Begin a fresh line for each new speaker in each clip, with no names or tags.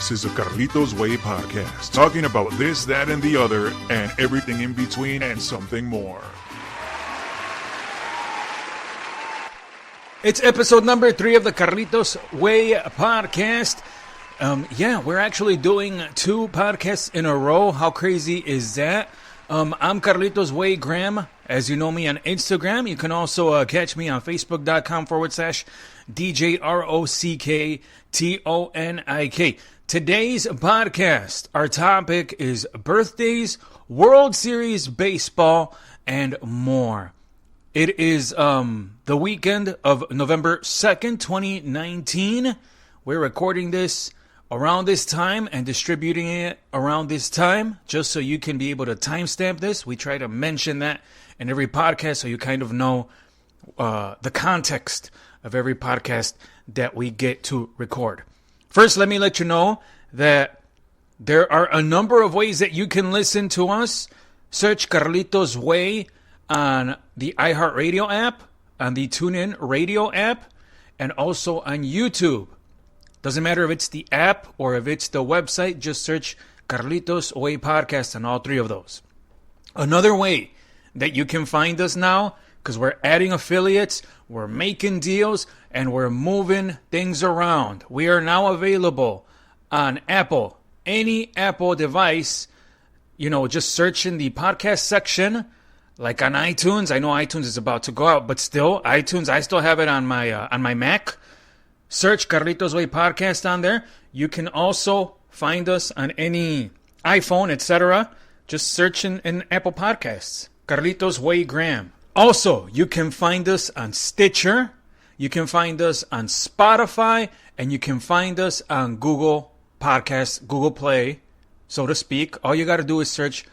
This is a Carlitos Way podcast, talking about this, that, and the other, and everything in between, and something more.
It's episode number 3 of the Carlitos Way podcast. We're actually doing 2 podcasts in a row. How crazy is that? I'm Carlitos Way Graham. As you know me on Instagram, you can also catch me on Facebook.com/DJROCKTONIK. Today's podcast, our topic is birthdays, World Series baseball, and more. It is the weekend of November 2nd, 2019. We're recording this around this time and distributing it around this time just so you can be able to timestamp this. We try to mention that in every podcast so you kind of know the context of every podcast that we get to record. First, let me let you know that there are a number of ways that you can listen to us. Search Carlitos Way on the iHeartRadio app, on the TuneIn Radio app, and also on YouTube. Doesn't matter if it's the app or if it's the website, just search Carlitos Way Podcast on all 3 of those. Another way that you can find us now, because we're adding affiliates, we're making deals, and we're moving things around. We are now available on Apple, any Apple device, just search in the podcast section, like on iTunes. I know iTunes is about to go out, but still, iTunes, I still have it on my Mac. Search Carlitos Way Podcast on there. You can also find us on any iPhone, etc. Just search in Apple Podcasts. Carlitos Way Graham. Also, you can find us on Stitcher. You can find us on Spotify. And you can find us on Google Podcasts, Google Play, so to speak. All you got to do is search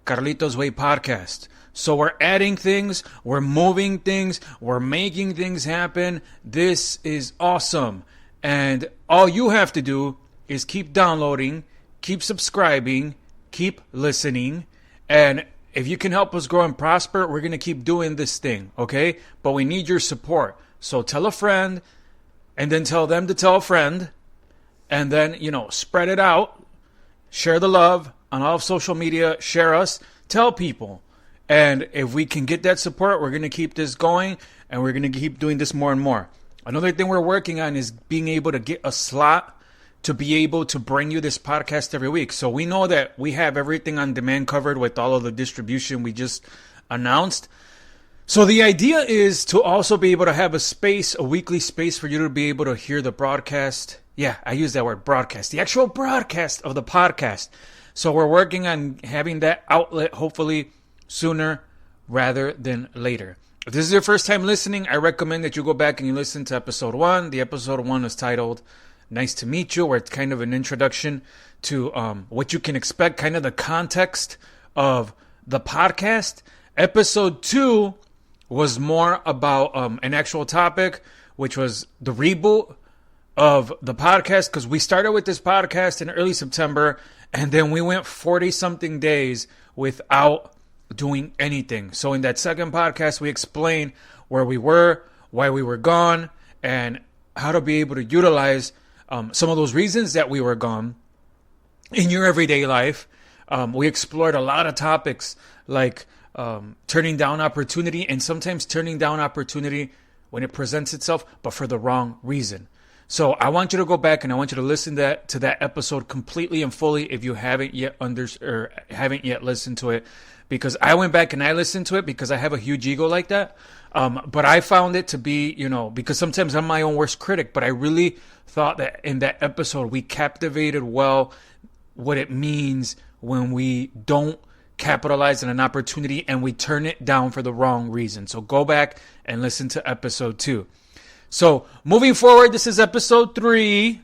Carlitos Way Podcast. So we're adding things, we're moving things, we're making things happen. This is awesome. And all you have to do is keep downloading, keep subscribing, keep listening. And if you can help us grow and prosper, we're going to keep doing this thing, okay? But we need your support. So tell a friend, and then tell them to tell a friend. And then, spread it out. Share the love on all of social media. Share us. Tell people. And if we can get that support, we're going to keep this going, and we're going to keep doing this more and more. Another thing we're working on is being able to get a slot to be able to bring you this podcast every week. So we know that we have everything on demand covered with all of the distribution we just announced. So the idea is to also be able to have a weekly space for you to be able to hear the broadcast. Yeah, I use that word, broadcast. The actual broadcast of the podcast. So we're working on having that outlet, hopefully, sooner rather than later. If this is your first time listening, I recommend that you go back and you listen to episode 1. The episode 1 is titled Nice to Meet You, where it's kind of an introduction to what you can expect, kind of the context of the podcast. Episode 2 was more about an actual topic, which was the reboot of the podcast, because we started with this podcast in early September, and then we went 40-something days without doing anything. So in that second podcast, we explained where we were, why we were gone, and how to be able to utilize some of those reasons that we were gone in your everyday life. We explored a lot of topics like turning down opportunity, and sometimes turning down opportunity when it presents itself, but for the wrong reason. So I want you to go back and I want you to listen to that episode completely and fully if you haven't yet haven't yet listened to it. Because I went back and I listened to it because I have a huge ego like that. But I found it to be, because sometimes I'm my own worst critic, but I really thought that in that episode we captivated well what it means when we don't capitalize on an opportunity and we turn it down for the wrong reason. So go back and listen to episode 2. So moving forward, this is episode 3.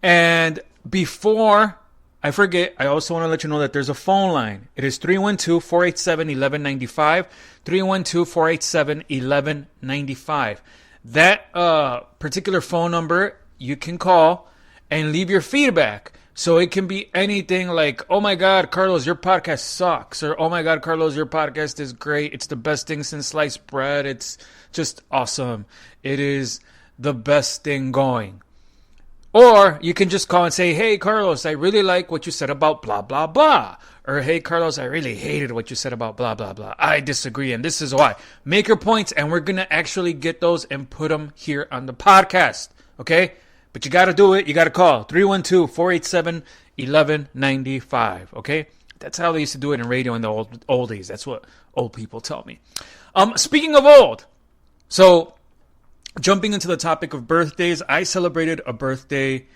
And before I forget, I also want to let you know that there's a phone line. It is 312-487-1195, 312-487-1195. That particular phone number, you can call and leave your feedback. So it can be anything like, oh my God, Carlos, your podcast sucks. Or, oh my God, Carlos, your podcast is great. It's the best thing since sliced bread. It's just awesome. It is the best thing going. Or you can just call and say, hey, Carlos, I really like what you said about blah, blah, blah. Or, hey, Carlos, I really hated what you said about blah, blah, blah. I disagree, and this is why. Make your points, and we're going to actually get those and put them here on the podcast, okay? But you got to do it. You got to call 312-487-1195, okay? That's how they used to do it in radio in the old days. That's what old people tell me. Speaking of old, so jumping into the topic of birthdays, I celebrated a birthday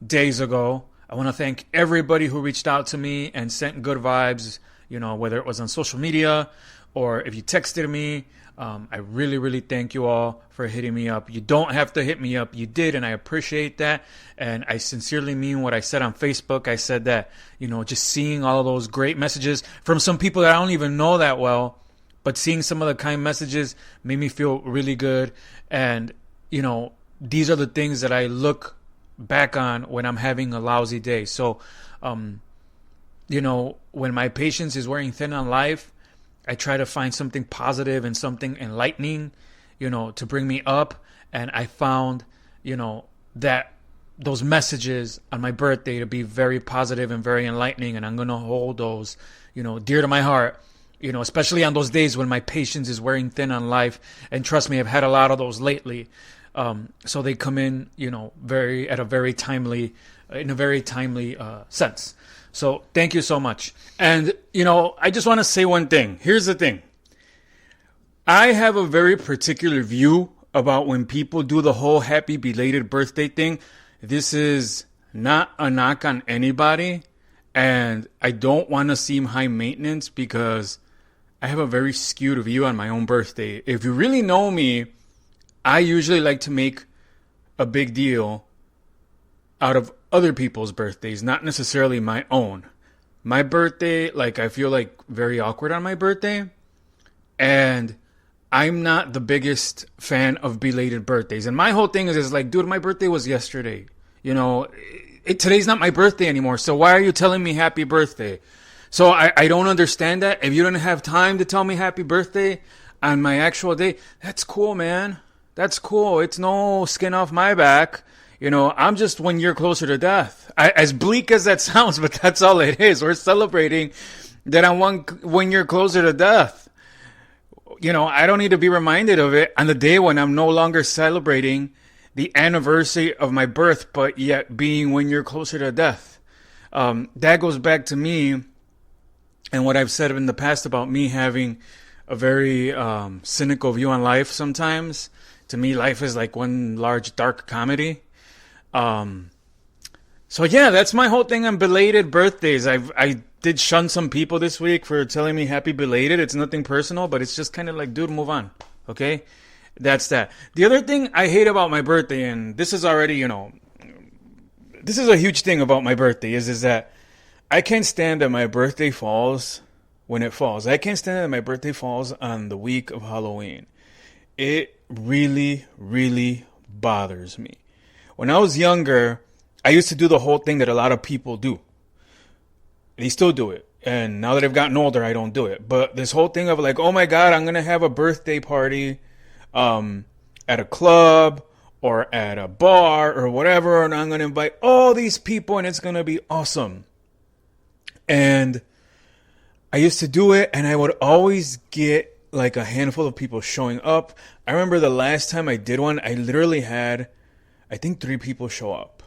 days ago. I want to thank everybody who reached out to me and sent good vibes, whether it was on social media or if you texted me. I really, really thank you all for hitting me up. You don't have to hit me up. You did, and I appreciate that. And I sincerely mean what I said on Facebook. I said that, just seeing all of those great messages from some people that I don't even know that well, but seeing some of the kind messages made me feel really good. And, these are the things that I look back on when I'm having a lousy day. So, when my patience is wearing thin on life, I try to find something positive and something enlightening, to bring me up. And I found, that those messages on my birthday to be very positive and very enlightening. And I'm going to hold those, dear to my heart, especially on those days when my patience is wearing thin on life. And trust me, I've had a lot of those lately. So they come in, in a very timely sense. So thank you so much. And, I just want to say one thing. Here's the thing. I have a very particular view about when people do the whole happy belated birthday thing. This is not a knock on anybody. And I don't want to seem high maintenance because I have a very skewed view on my own birthday. If you really know me, I usually like to make a big deal out of other people's birthdays, not necessarily my own. My birthday, I feel very awkward on my birthday. And I'm not the biggest fan of belated birthdays. And my whole thing is dude, my birthday was yesterday. Today's not my birthday anymore. So why are you telling me happy birthday? So I don't understand that. If you don't have time to tell me happy birthday on my actual day, that's cool, man. That's cool. It's no skin off my back. I'm just 1 year closer to death. As bleak as that sounds, but that's all it is. We're celebrating that I'm one year closer to death. I don't need to be reminded of it on the day when I'm no longer celebrating the anniversary of my birth, but yet being 1 year closer to death. That goes back to me and what I've said in the past about me having a very cynical view on life sometimes. To me, life is like one large dark comedy. So yeah, that's my whole thing on belated birthdays. I did shun some people this week for telling me happy belated. It's nothing personal, but it's just kind of dude, move on. Okay? That's that. The other thing I hate about my birthday, and this is already, this is a huge thing about my birthday, is that I can't stand that my birthday falls when it falls. I can't stand that my birthday falls on the week of Halloween. It really, really bothers me. When I was younger, I used to do the whole thing that a lot of people do. They still do it. And now that I've gotten older, I don't do it. But this whole thing of oh my God, I'm going to have a birthday party at a club or at a bar or whatever. And I'm going to invite all these people and it's going to be awesome. And I used to do it and I would always get a handful of people showing up. I remember the last time I did one, I literally had, I think 3 people show up.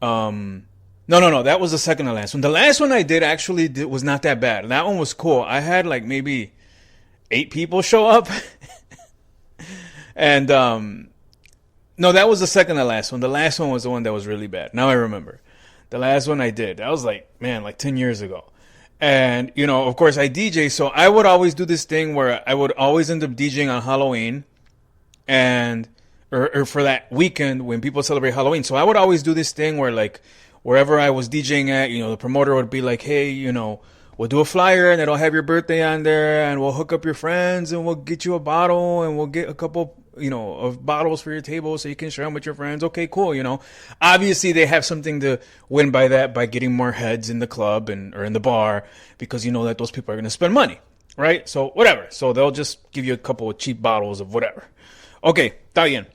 No, that was the second to last one. The last one I did actually was not that bad. That one was cool. I had maybe 8 people show up. And, no, that was the second to last one. The last one was the one that was really bad. Now I remember. The last one I did, that was 10 years ago. And, of course I DJ, so I would always do this thing where I would always end up DJing on Halloween and, or for that weekend when people celebrate Halloween. So I would always do this thing where wherever I was DJing at, the promoter would be hey, we'll do a flyer and it'll have your birthday on there and we'll hook up your friends and we'll get you a bottle and we'll get a couple, of bottles for your table so you can share them with your friends. Okay, cool, Obviously they have something to win by that, by getting more heads in the club or in the bar because that those people are going to spend money, right? So whatever. So they'll just give you a couple of cheap bottles of whatever. Okay, está bien.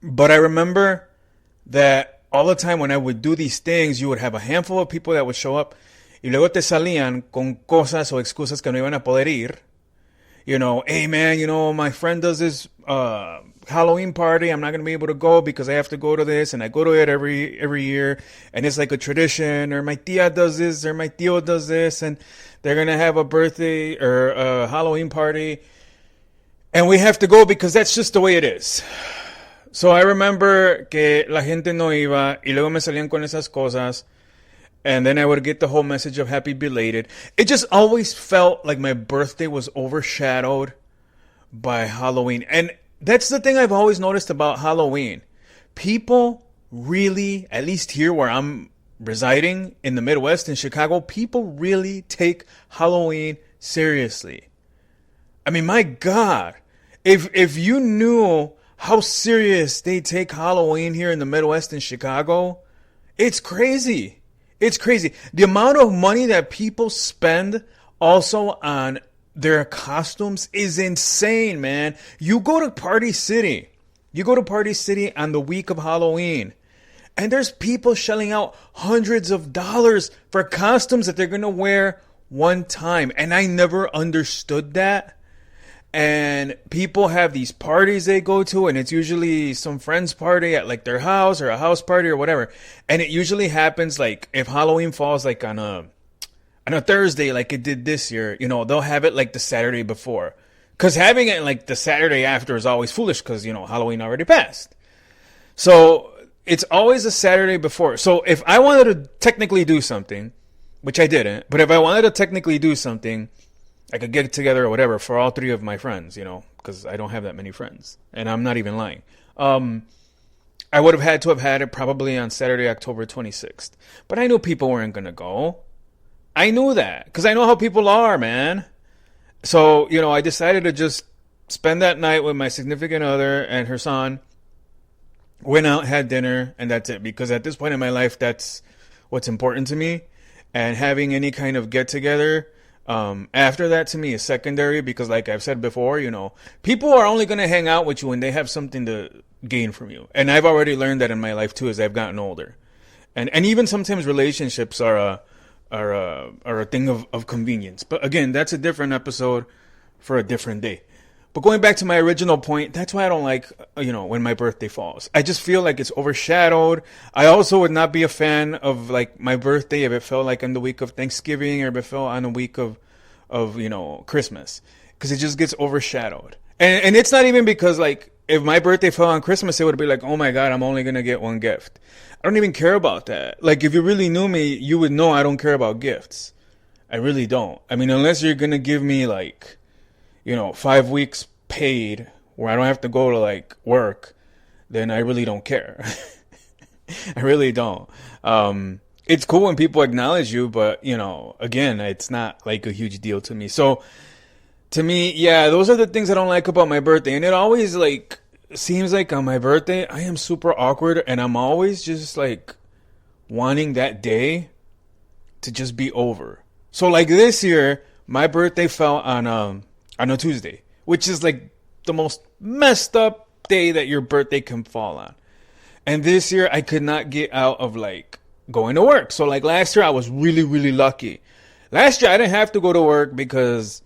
But I remember that all the time when I would do these things, you would have a handful of people that would show up y luego te salían con cosas o excusas que no iban a poder ir. You know, hey man, you know, my friend does this Halloween party. I'm not going to be able to go because I have to go to this, and I go to it every year, and it's like a tradition. Or my tia does this, or my tío does this, and they're going to have a birthday or a Halloween party, and we have to go because that's just the way it is. So I remember que la gente no iba, y luego me salían con esas cosas. And then I would get the whole message of happy belated. It just always felt like my birthday was overshadowed by Halloween. And that's the thing I've always noticed about Halloween. People really, at least here where I'm residing in the Midwest in Chicago, people really take Halloween seriously. I mean, my God, if you knew how serious they take Halloween here in the Midwest in Chicago, it's crazy. It's crazy. The amount of money that people spend also on their costumes is insane, man. You go to Party City. You go to Party City on the week of Halloween. And there's people shelling out hundreds of dollars for costumes that they're going to wear one time. And I never understood that. And people have these parties they go to, and it's usually some friend's party at like their house or a house party or whatever. And it usually happens like if Halloween falls like on a Thursday, like it did this year, you know, they'll have it like the Saturday before. Because having it like the Saturday after is always foolish because, you know, Halloween already passed. So it's always a Saturday before. So if I wanted to technically do something, which I didn't, but if I wanted to technically do something, I could get together or whatever for all three of my friends, you know, because I don't have that many friends. And I'm not even lying. I would have had to have had it probably on Saturday, October 26th. But I knew people weren't going to go. I knew that because I know how people are, man. So, you know, I decided to just spend that night with my significant other and her son. Went out, had dinner, and that's it. Because at this point in my life, that's what's important to me. And having any kind of get-together after that to me is secondary because like I've said before, you know, people are only going to hang out with you when they have something to gain from you. And I've already learned that in my life too as I've gotten older. And even sometimes relationships are a thing of convenience. But again, that's a different episode for a different day. But going back to my original point, that's why I don't like, you know, when my birthday falls. I just feel like it's overshadowed. I also would not be a fan of like my birthday if it fell like on the week of Thanksgiving or if it fell on the week of you know, Christmas. Because it just gets overshadowed. And it's not even because like if my birthday fell on Christmas, it would be like, oh my God, I'm only going to get one gift. I don't even care about that. Like if you really knew me, you would know I don't care about gifts. I really don't. I mean, unless you're going to give me like, you know, 5 weeks paid where I don't have to go to like work, then I really don't care. I really don't. It's cool when people acknowledge you, but you know, again, it's not like a huge deal to me. So to me, yeah, those are the things I don't like about my birthday. And it always like seems like on my birthday, I am super awkward and I'm always just like wanting that day to just be over. So like this year, my birthday fell on a Tuesday, which is like the most messed up day that your birthday can fall on. And this year I could not get out of like going to work. So like last year I was really, really lucky. Last year I didn't have to go to work because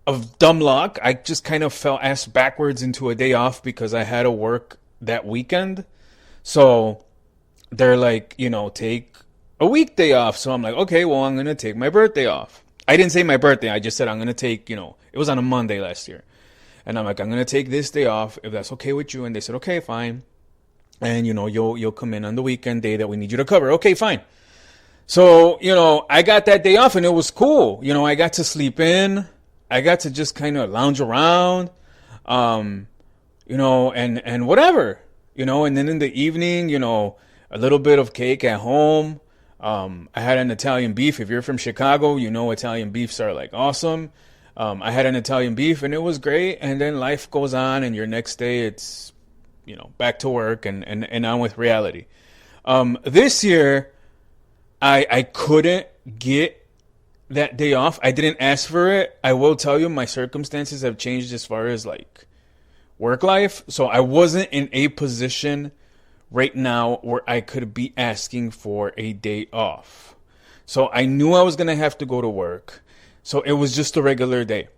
of dumb luck. I just kind of fell ass backwards into a day off because I had to work that weekend. So they're like, you know, take a weekday off. So I'm like, okay, well, I'm going to take my birthday off. I didn't say my birthday. I just said I'm going to take, you know, it was on a Monday last year. And I'm like, I'm going to take this day off if that's okay with you. And they said, okay, fine. And, you know, you'll come in on the weekend day that we need you to cover. Okay, fine. So, you know, I got that day off and it was cool. You know, I got to sleep in. I got to just kind of lounge around, you know, and whatever, you know. And then in the evening, you know, a little bit of cake at home. I had an Italian beef. If you're from Chicago, you know Italian beefs are like awesome. I had an Italian beef and it was great. And then life goes on and your next day it's, you know, back to work and on with reality. This year, I couldn't get that day off. I didn't ask for it. I will tell you my circumstances have changed as far as like work life. So I wasn't in a position right now where I could be asking for a day off. So I knew I was going to have to go to work. So it was just a regular day.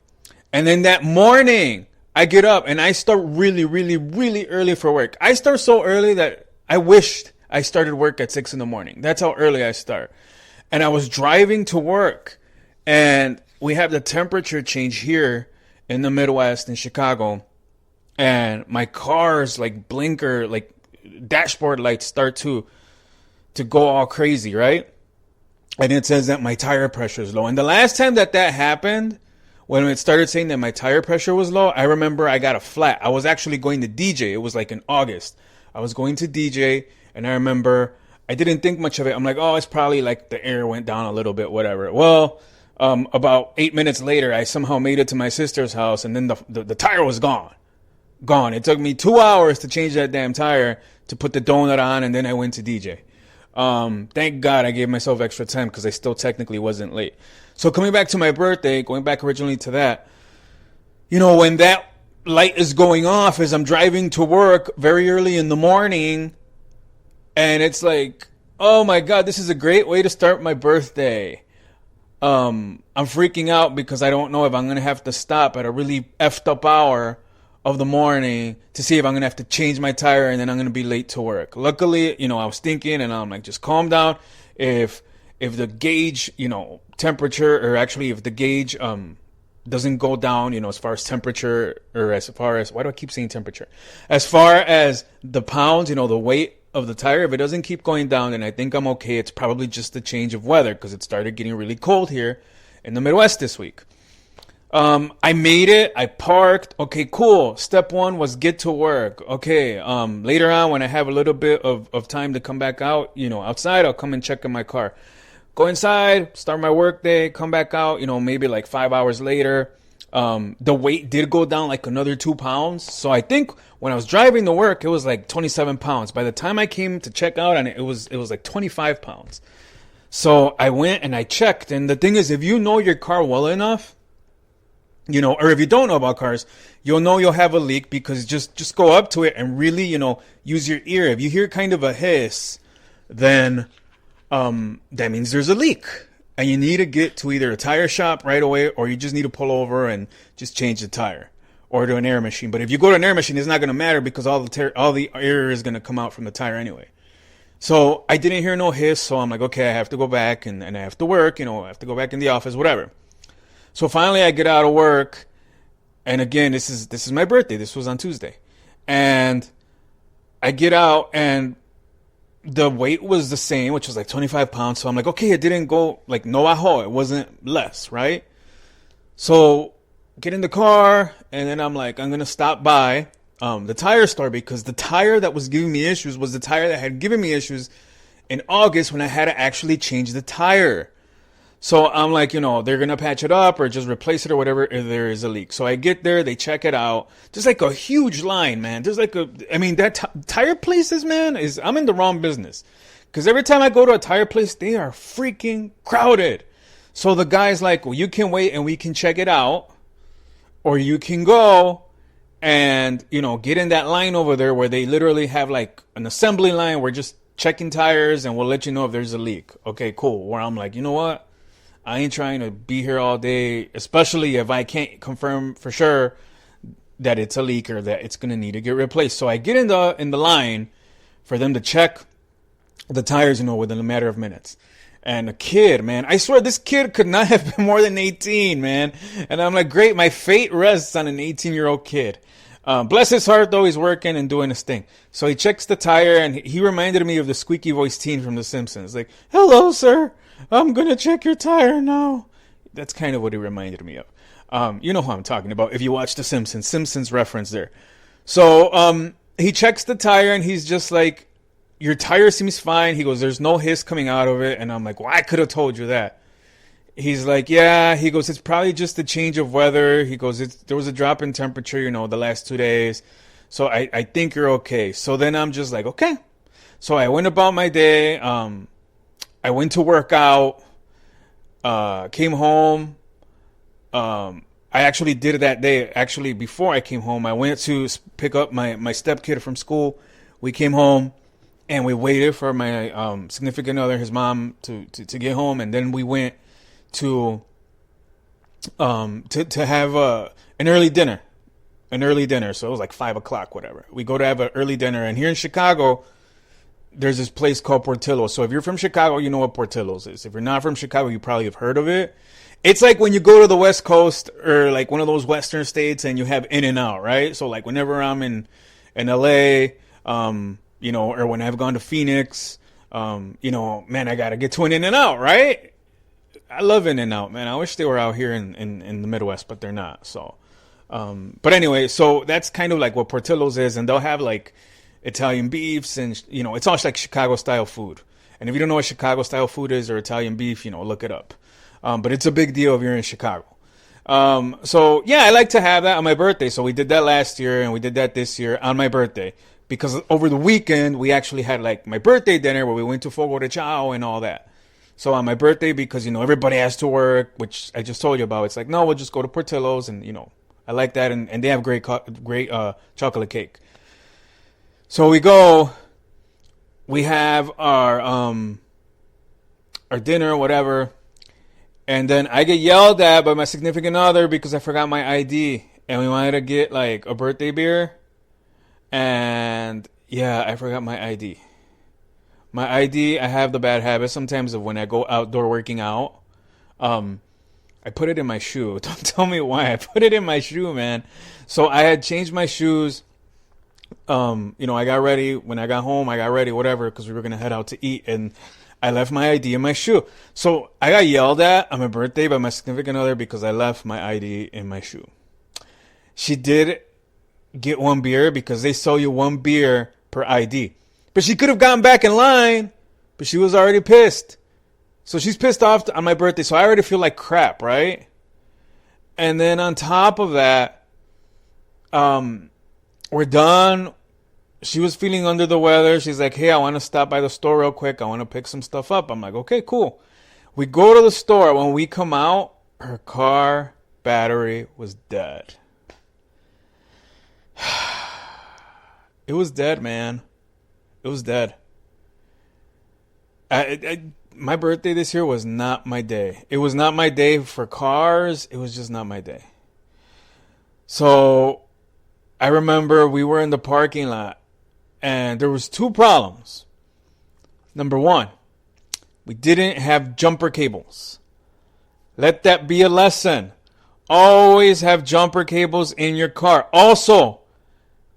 And then that morning, I get up and I start really, really, really early for work. I start so early that I wished I started work at 6 in the morning. That's how early I start. And I was driving to work, and we have the temperature change here in the Midwest in Chicago. And my car's like blinker, like dashboard lights start to go all crazy, right? And it says that my tire pressure is low. And the last time that happened, when it started saying that my tire pressure was low, I remember I got a flat. I was actually going to DJ. It was like in August. I was going to DJ, and I remember I didn't think much of it. I'm like, oh, it's probably like the air went down a little bit, whatever. Well, about 8 minutes later, I somehow made it to my sister's house, and then the tire was gone. It took me 2 hours to change that damn tire, to put the donut on, and then I went to DJ. Thank God I gave myself extra time because I still technically wasn't late. So coming back to my birthday, going back originally to that, when that light is going off as I'm driving to work very early in the morning, and it's like, oh my God, this is a great way to start my birthday. I'm freaking out because I don't know if I'm going to have to stop at a really effed up hour of the morning to see if I'm going to have to change my tire, and then I'm going to be late to work. Luckily, I was thinking, and I'm like, just calm down. If the gauge, temperature, or actually if the gauge doesn't go down, as far as temperature, or as far as, why do I keep saying temperature? As far as the pounds, the weight of the tire, if it doesn't keep going down, then I think I'm okay. It's probably just a change of weather because it started getting really cold here in the Midwest this week. I made it. I parked. Okay, cool. Step one was get to work. Okay. Later on, when I have a little bit of time to come back out, outside, I'll come and check in my car. Go inside, start my work day, come back out, maybe like 5 hours later. The weight did go down like another 2 pounds. So I think when I was driving to work, it was like 27 pounds. By the time I came to check out on it, it was like 25 pounds. So I went and I checked. And the thing is, if you know your car well enough, or if you don't know about cars, you'll know you'll have a leak, because just go up to it and really, use your ear. If you hear kind of a hiss, then that means there's a leak, and you need to get to either a tire shop right away, or you just need to pull over and just change the tire, or to an air machine. But if you go to an air machine, it's not going to matter because all the air is going to come out from the tire anyway. So I didn't hear no hiss, so I'm like, okay, I have to go back and I have to work, I have to go back in the office, whatever. So finally I get out of work, and again, this is my birthday. This was on Tuesday. And I get out, and the weight was the same, which was like 25 pounds. So I'm like, okay, it didn't go like no ajo. It wasn't less, right? So get in the car, and then I'm like, I'm going to stop by the tire store, because the tire that was giving me issues was the tire that had given me issues in August when I had to actually change the tire. So I'm like, they're going to patch it up or just replace it or whatever if there is a leak. So I get there, they check it out. There's like a huge line, man. There's like that tire places, man, I'm in the wrong business. Because every time I go to a tire place, they are freaking crowded. So the guy's like, well, you can wait and we can check it out. Or you can go and, get in that line over there where they literally have like an assembly line. We're just checking tires and we'll let you know if there's a leak. Okay, cool. Where I'm like, you know what? I ain't trying to be here all day, especially if I can't confirm for sure that it's a leak or that it's going to need to get replaced. So I get in the line for them to check the tires, within a matter of minutes. And a kid, man, I swear this kid could not have been more than 18, man. And I'm like, great, my fate rests on an 18-year-old kid. Bless his heart, though, he's working and doing his thing. So he checks the tire, and he reminded me of the squeaky voice teen from The Simpsons. Like, hello, sir. I'm going to check your tire now. That's kind of what he reminded me of. You know who I'm talking about if you watch The Simpsons. Simpsons reference there. So he checks the tire, and he's just like, your tire seems fine. He goes, there's no hiss coming out of it. And I'm like, well, I could have told you that. He's like, yeah. He goes, it's probably just a change of weather. He goes, there was a drop in temperature, the last 2 days. So I think you're okay. So then I'm just like, okay. So I went about my day. I went to work out, came home. I I actually did it that day. Actually, before I came home, I went to pick up my stepkid from school. We came home, and we waited for my significant other, his mom, to get home, and then we went to have an early dinner. So it was like 5:00, whatever. We go to have an early dinner, and here in Chicago, there's this place called Portillo's. So if you're from Chicago, you know what Portillo's is. If you're not from Chicago, you probably have heard of it. It's like when you go to the West Coast or like one of those Western states and you have In-N-Out, right? So like whenever I'm in LA, or when I've gone to Phoenix, man, I gotta get to an In-N-Out, right? I love In-N-Out, man. I wish they were out here in the Midwest, but they're not. So, but anyway, so that's kind of like what Portillo's is, and they'll have like Italian beefs, and it's all like Chicago style food. And if you don't know what Chicago style food is or Italian beef, look it up. But it's a big deal if you're in Chicago. So yeah, I like to have that on my birthday. So we did that last year, and we did that this year on my birthday, because over the weekend we actually had like my birthday dinner where we went to Fogo de Chao and all that. So on my birthday, because everybody has to work, which I just told you about, it's like, no, we'll just go to Portillo's, and I like that, and they have great chocolate cake. So we go, we have our dinner or whatever, and then I get yelled at by my significant other because I forgot my ID, and we wanted to get like a birthday beer, and yeah, I forgot my ID. My ID, I have the bad habit sometimes of when I go outdoor working out, I put it in my shoe. Don't tell me why. I put it in my shoe, man. So I had changed my shoes. I got ready. When I got home, I got ready, whatever, because we were going to head out to eat. And I left my ID in my shoe. So I got yelled at on my birthday by my significant other because I left my ID in my shoe. She did get one beer because they sell you one beer per ID. But she could have gotten back in line, but she was already pissed. So she's pissed off on my birthday, so I already feel like crap, right? And then on top of that, we're done. She was feeling under the weather. She's like, hey, I want to stop by the store real quick. I want to pick some stuff up. I'm like, okay, cool. We go to the store. When we come out, her car battery was dead. It was dead, man. It was dead. My birthday this year was not my day. It was not my day for cars. It was just not my day. So I remember we were in the parking lot and there was two problems. Number one, we didn't have jumper cables. Let that be a lesson. Always have jumper cables in your car. Also,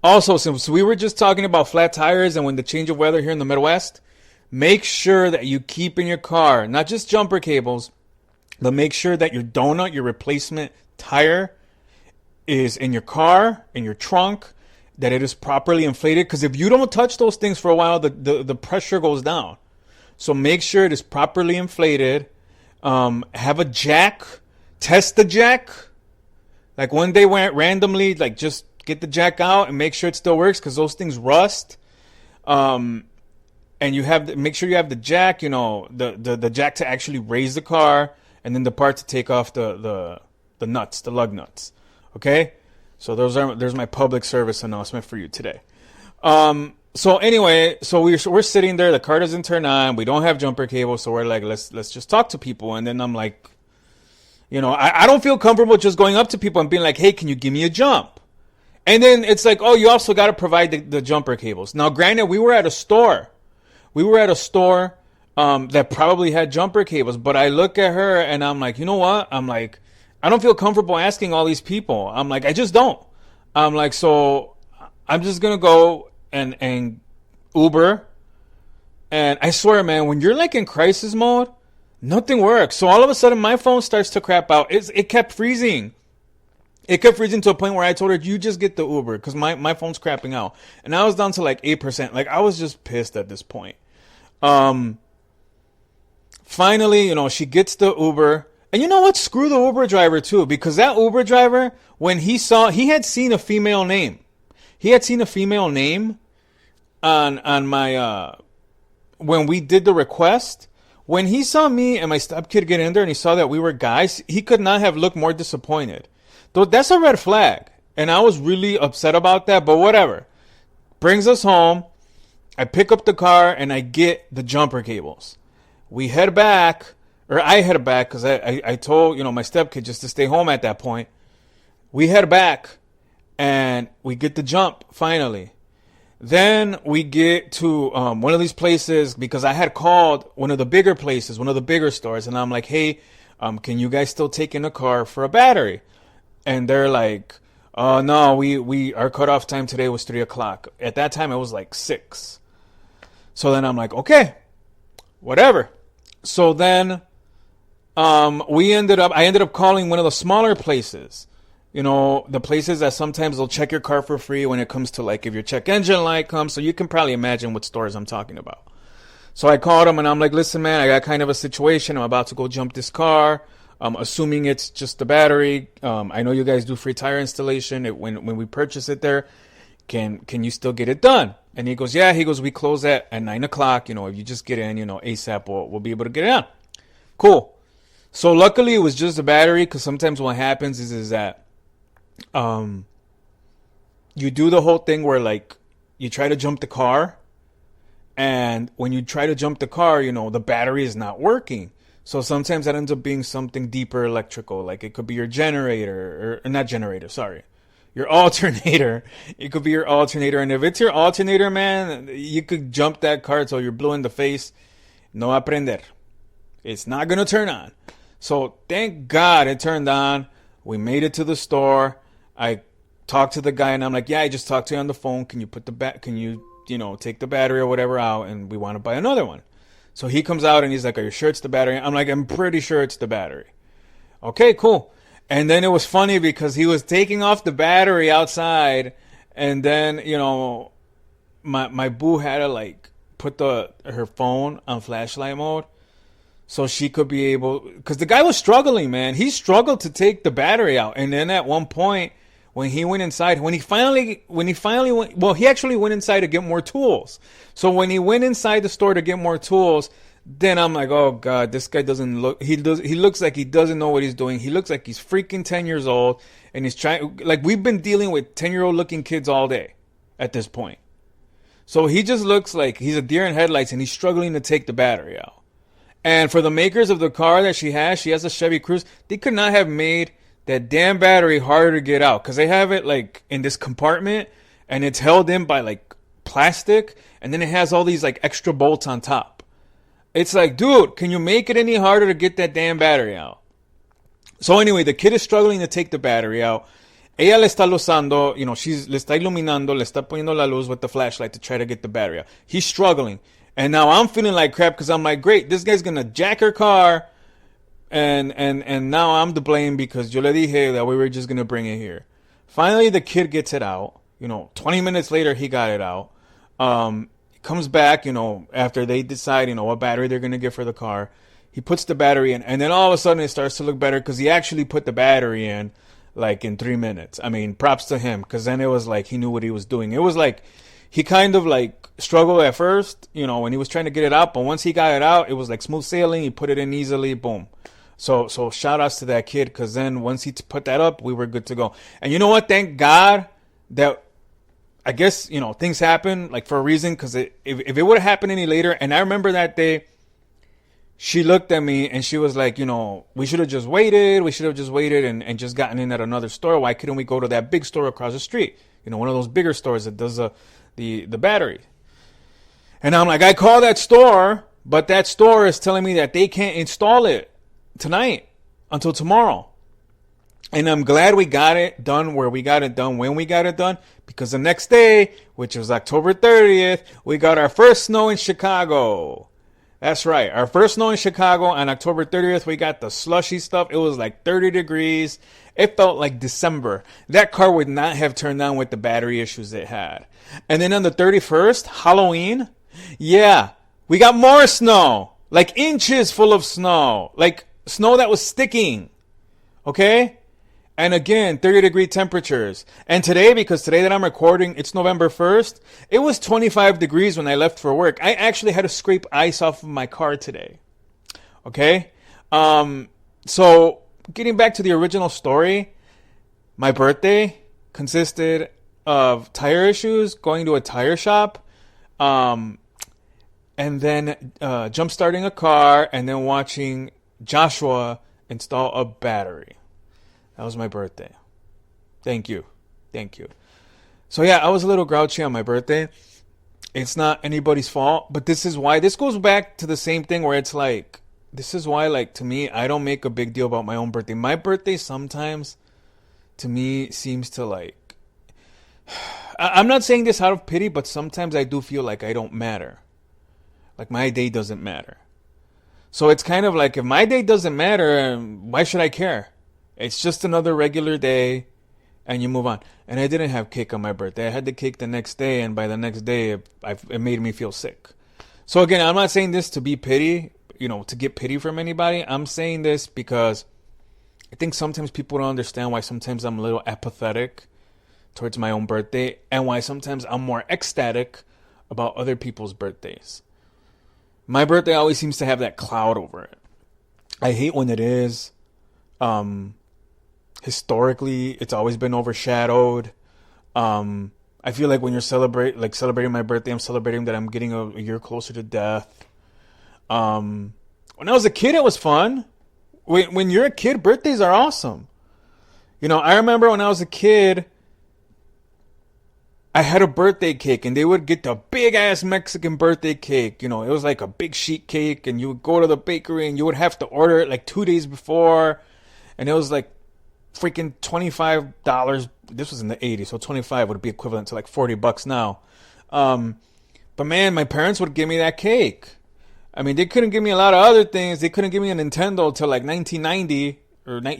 since we were just talking about flat tires and when the change of weather here in the Midwest, make sure that you keep in your car, not just jumper cables, but make sure that your donut, your replacement tire, is in your car, in your trunk, that it is properly inflated. Because if you don't touch those things for a while, the pressure goes down. So make sure it is properly inflated. Have a jack. Test the jack. Like one day randomly, like just get the jack out and make sure it still works, because those things rust. And you have make sure you have the jack, the jack to actually raise the car, and then the part to take off the nuts, the lug nuts. Okay, so there's my public service announcement for you today. So anyway, so we're sitting there. The car doesn't turn on. We don't have jumper cables, so we're like, let's just talk to people. And then I'm like, I don't feel comfortable just going up to people and being like, hey, can you give me a jump? And then it's like, oh, you also got to provide the jumper cables. Now, granted, we were at a store. That probably had jumper cables. But I look at her and I'm like, you know what? I'm like, I don't feel comfortable asking all these people. I'm like, I just don't. I'm like, so I'm just going to go and Uber. And I swear, man, when you're like in crisis mode, nothing works. So all of a sudden my phone starts to crap out. It kept freezing. It kept freezing to a point where I told her, you just get the Uber, because my phone's crapping out. And I was down to like 8%. Like, I was just pissed at this point. Finally, she gets the Uber. And you know what? Screw the Uber driver too, because that Uber driver, when he had seen a female name. He had seen a female name on my, when we did the request. When he saw me and my stepkid get in there and he saw that we were guys, he could not have looked more disappointed. That's a red flag. And I was really upset about that, but whatever. Brings us home. I pick up the car and I get the jumper cables. We head back, or I head back because I told, my stepkid just to stay home at that point. We head back and we get the jump finally. Then we get to one of these places because I had called one of the bigger places, one of the bigger stores, and I'm like, hey, can you guys still take in a car for a battery? And they're like, no, we our cutoff time today was 3:00. At that time, it was like 6. So then I'm like, okay, whatever. So then I ended up calling one of the smaller places. The places that sometimes they'll check your car for free when it comes to like if your check engine light comes. So you can probably imagine what stores I'm talking about. So I called them and I'm like, listen, man, I got kind of a situation. I'm about to go jump this car. I'm assuming it's just the battery. I know you guys do free tire installation. When we purchase it there, can you still get it done? And he goes, yeah. He goes, we close at 9:00. If you just get in, ASAP, we'll be able to get it done. Cool. So luckily it was just the battery, because sometimes what happens is that you do the whole thing where like you try to jump the car, and when you try to jump the car, the battery is not working. So sometimes that ends up being something deeper electrical, like it could be your generator, or not generator, sorry, your alternator. It could be your alternator, and if it's your alternator, man, you could jump that car till you're blue in the face. No aprender. It's not gonna turn on. So thank God it turned on. We made it to the store. I talked to the guy and I'm like, yeah, I just talked to you on the phone. Can you put take the battery or whatever out, and we want to buy another one. So he comes out and he's like, are you sure it's the battery? I'm like, I'm pretty sure it's the battery. Okay, cool. And then it was funny because he was taking off the battery outside, and then, my boo had to like put her phone on flashlight mode so she could be able, because the guy was struggling, man. He struggled to take the battery out. And then at one point, when he went inside, he actually went inside to get more tools. So when he went inside the store to get more tools, then I'm like, oh God, this guy he looks like he doesn't know what he's doing. He looks like he's freaking 10 years old, and he's trying, like, we've been dealing with 10-year-old looking kids all day at this point. So he just looks like he's a deer in headlights, and he's struggling to take the battery out. And for the makers of the car that she has a Chevy Cruze, they could not have made that damn battery harder to get out, because they have it like in this compartment, and it's held in by like plastic, and then it has all these like extra bolts on top. It's like, dude, can you make it any harder to get that damn battery out? So anyway, the kid is struggling to take the battery out. Ella le está usando, le está iluminando, le está poniendo la luz with the flashlight to try to get the battery out. He's struggling. And now I'm feeling like crap, because I'm like, great, this guy's going to jack her car, and now I'm to blame because yo le dije that we were just going to bring it here. Finally, the kid gets it out. 20 minutes later, he got it out. He comes back, after they decide, what battery they're going to get for the car. He puts the battery in, and then all of a sudden it starts to look better, because he actually put the battery in like in 3 minutes. I mean, props to him, because then it was like he knew what he was doing. It was like he kind of like struggled at first, when he was trying to get it out, but once he got it out, it was like smooth sailing. He put it in easily, boom. So shout outs to that kid, because then once he put that up, we were good to go. And you know what? Thank God that, I guess, things happen like for a reason, because if it would have happened any later, and I remember that day, she looked at me and she was like, we should have just waited. We should have just waited and just gotten in at another store. Why couldn't we go to that big store across the street? One of those bigger stores that does the battery. And I'm like, I call that store, but that store is telling me that they can't install it tonight until tomorrow. And I'm glad we got it done where we got it done when we got it done, because the next day, which was October 30th, we got our first snow in Chicago. That's right, our first snow in Chicago on October 30th. We got the slushy stuff. It was like 30 degrees. It felt like December. That car would not have turned on with the battery issues it had. And then on the 31st, Halloween, yeah, we got more snow, like inches full of snow, like snow that was sticking. Okay? And again, 30-degree temperatures. And today, because today that I'm recording, it's November 1st, it was 25 degrees when I left for work. I actually had to scrape ice off of my car today. Okay? So, getting back to the original story, My birthday consisted of tire issues, going to a tire shop, and then jump starting a car, and then watching Joshua install a battery. That was my birthday. Thank you. So yeah, I was a little grouchy on my birthday. It's not anybody's fault, but this is why. This goes back to the same thing where it's like, this is why, like, to me, I don't make a big deal about my own birthday. My birthday sometimes, to me, seems to like, I'm not saying this out of pity, but sometimes I do feel like I don't matter. Like, my day doesn't matter. So it's kind of like, if my day doesn't matter, why should I care? It's just another regular day, and you move on. And I didn't have cake on my birthday. I had the cake the next day, and by the next day, it made me feel sick. So again, I'm not saying this to be pity, to get pity from anybody. I'm saying this because I think sometimes people don't understand why sometimes I'm a little apathetic towards my own birthday, and why sometimes I'm more ecstatic about other people's birthdays. My birthday always seems to have that cloud over it. I hate when it is. Historically, it's always been overshadowed. I feel like when you're celebrating my birthday, I'm celebrating that I'm getting a year closer to death. When I was a kid, it was fun. When you're a kid, birthdays are awesome. I remember when I was a kid, I had a birthday cake, and they would get the big ass Mexican birthday cake. It was like a big sheet cake, and you would go to the bakery and you would have to order it like 2 days before, and it was like freaking $25. This was in the 80s, so 25 would be equivalent to like $40 now. But man, my parents would give me that cake. I mean, they couldn't give me a lot of other things. They couldn't give me a Nintendo till like 1990,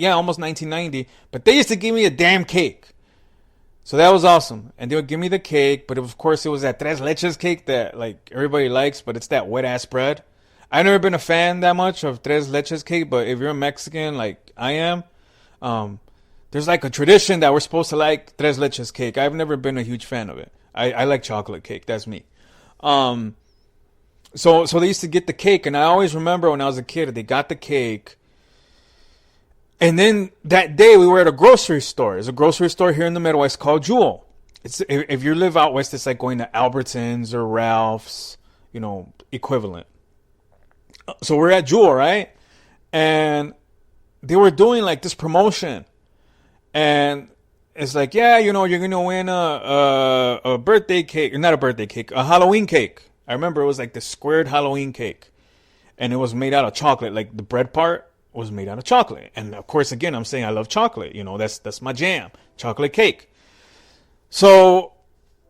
almost 1990. But they used to give me a damn cake. So that was awesome. And they would give me the cake, but of course it was that tres leches cake that like everybody likes, but it's that wet ass bread. I've never been a fan that much of tres leches cake, but if you're a Mexican like I am, there's like a tradition that we're supposed to like tres leches cake. I've never been a huge fan of it. I like chocolate cake. That's me. So they used to get the cake, and I always remember when I was a kid, they got the cake. And then that day we were at a grocery store. There's a grocery store here in the Midwest called Jewel. If you live out west, it's like going to Albertsons or Ralph's, equivalent. So we're at Jewel, right? And they were doing like this promotion. And it's like, yeah, you're going to win a birthday cake. Or not a birthday cake, a Halloween cake. I remember it was like the squared Halloween cake. And it was made out of chocolate. Like the bread part was made out of chocolate. And of course, again, I'm saying I love chocolate. That's my jam. Chocolate cake. So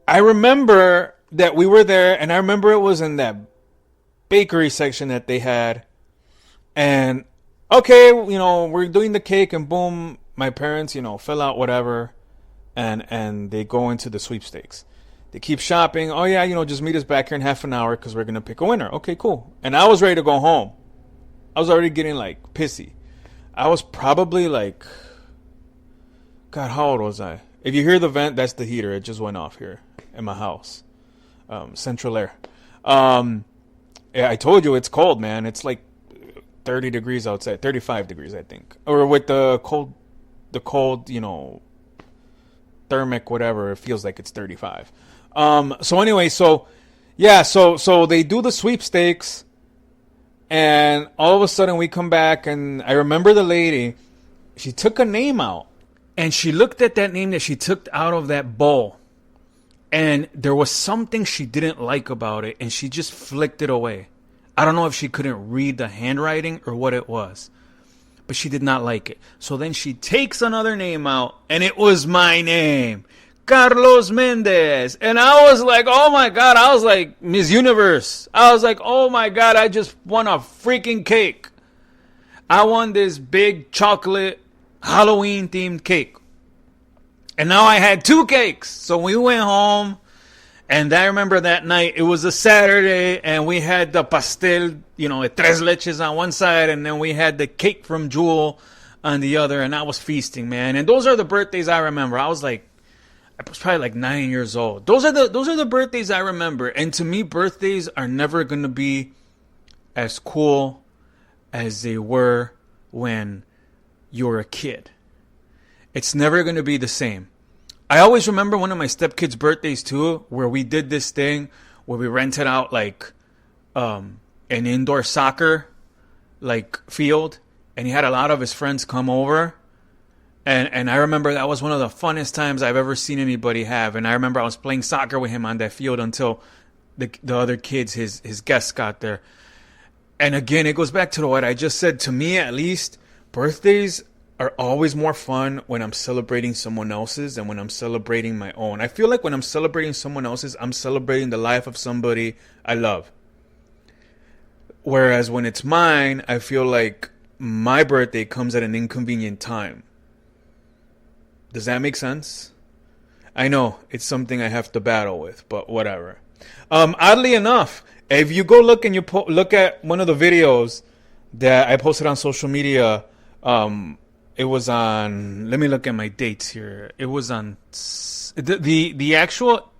I remember that we were there, and I remember it was in that bakery section that they had. And okay, we're doing the cake, and boom, my parents, fill out whatever, and they go into the sweepstakes. They keep shopping. Oh yeah, just meet us back here in half an hour because we're gonna pick a winner. Okay, cool. And I was ready to go home. I was already getting like pissy. I was probably like, God, how old was I? If you hear the vent, that's the heater. It just went off here in my house. Central air. Yeah, I told you it's cold, man. It's like 30 degrees outside, 35 degrees, I think. Or with the cold, thermic, whatever, it feels like it's 35. So anyway, so they do the sweepstakes. And all of a sudden we come back, and I remember the lady, she took a name out. And she looked at that name that she took out of that bowl. And there was something she didn't like about it, and she just flicked it away. I don't know if she couldn't read the handwriting or what it was. But she did not like it. So then she takes another name out, and it was my name. Carlos Mendez. And I was like, oh my God. I was like Miss Universe. I was like, oh my God, I just won a freaking cake. I won this big chocolate Halloween themed cake. And now I had 2 cakes. So we went home, and I remember that night, it was a Saturday, and we had the pastel, tres leches on one side, and then we had the cake from Jewel on the other, and I was feasting, man. And those are the birthdays I remember. I was probably like 9 years old. Those are the birthdays I remember. And to me, birthdays are never going to be as cool as they were when you were a kid. It's never going to be the same. I always remember one of my stepkids' birthdays too, where we did this thing where we rented out like an indoor soccer like field, and he had a lot of his friends come over. And I remember that was one of the funnest times I've ever seen anybody have. And I remember I was playing soccer with him on that field until the other kids, his guests, got there. And again, it goes back to what I just said. To me, at least, birthdays are always more fun when I'm celebrating someone else's than when I'm celebrating my own. I feel like when I'm celebrating someone else's, I'm celebrating the life of somebody I love. Whereas when it's mine, I feel like my birthday comes at an inconvenient time. Does that make sense? I know it's something I have to battle with, but whatever. Oddly enough, if you go look and you look at one of the videos that I posted on social media, it was on. Let me look at my dates here. It was on the actual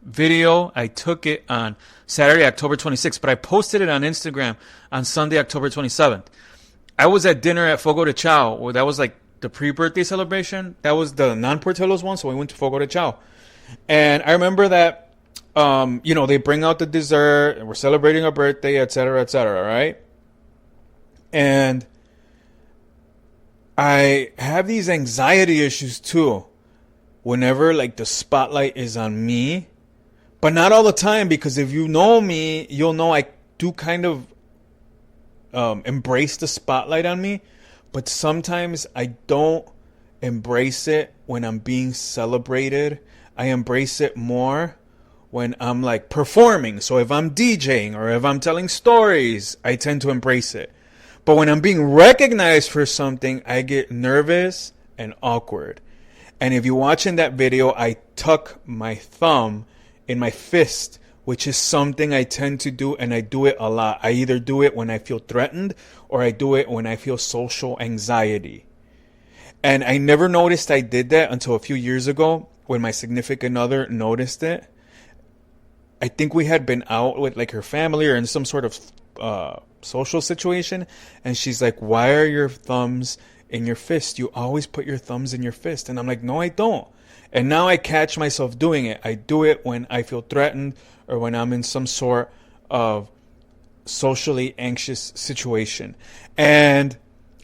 video. I took it on Saturday, October 26th, but I posted it on Instagram on Sunday, October 27th. I was at dinner at Fogo de Chao. Well, that was like the pre-birthday celebration. That was the non-Portillo's one, so we went to Fogo de Chao. And I remember that, they bring out the dessert, and we're celebrating our birthday, etc., right? And I have these anxiety issues, too, whenever, like, the spotlight is on me. But not all the time, because if you know me, you'll know I do kind of embrace the spotlight on me. But sometimes I don't embrace it when I'm being celebrated. I embrace it more when I'm like performing. So if I'm DJing or if I'm telling stories, I tend to embrace it. But when I'm being recognized for something, I get nervous and awkward. And if you watch in that video, I tuck my thumb in my fist, which is something I tend to do, and I do it a lot. I either do it when I feel threatened or I do it when I feel social anxiety. And I never noticed I did that until a few years ago when my significant other noticed it. I think we had been out with like her family or in some sort of social situation. And she's like, "Why are your thumbs in your fist? You always put your thumbs in your fist." And I'm like, "No, I don't." And now I catch myself doing it. I do it when I feel threatened or when I'm in some sort of socially anxious situation. And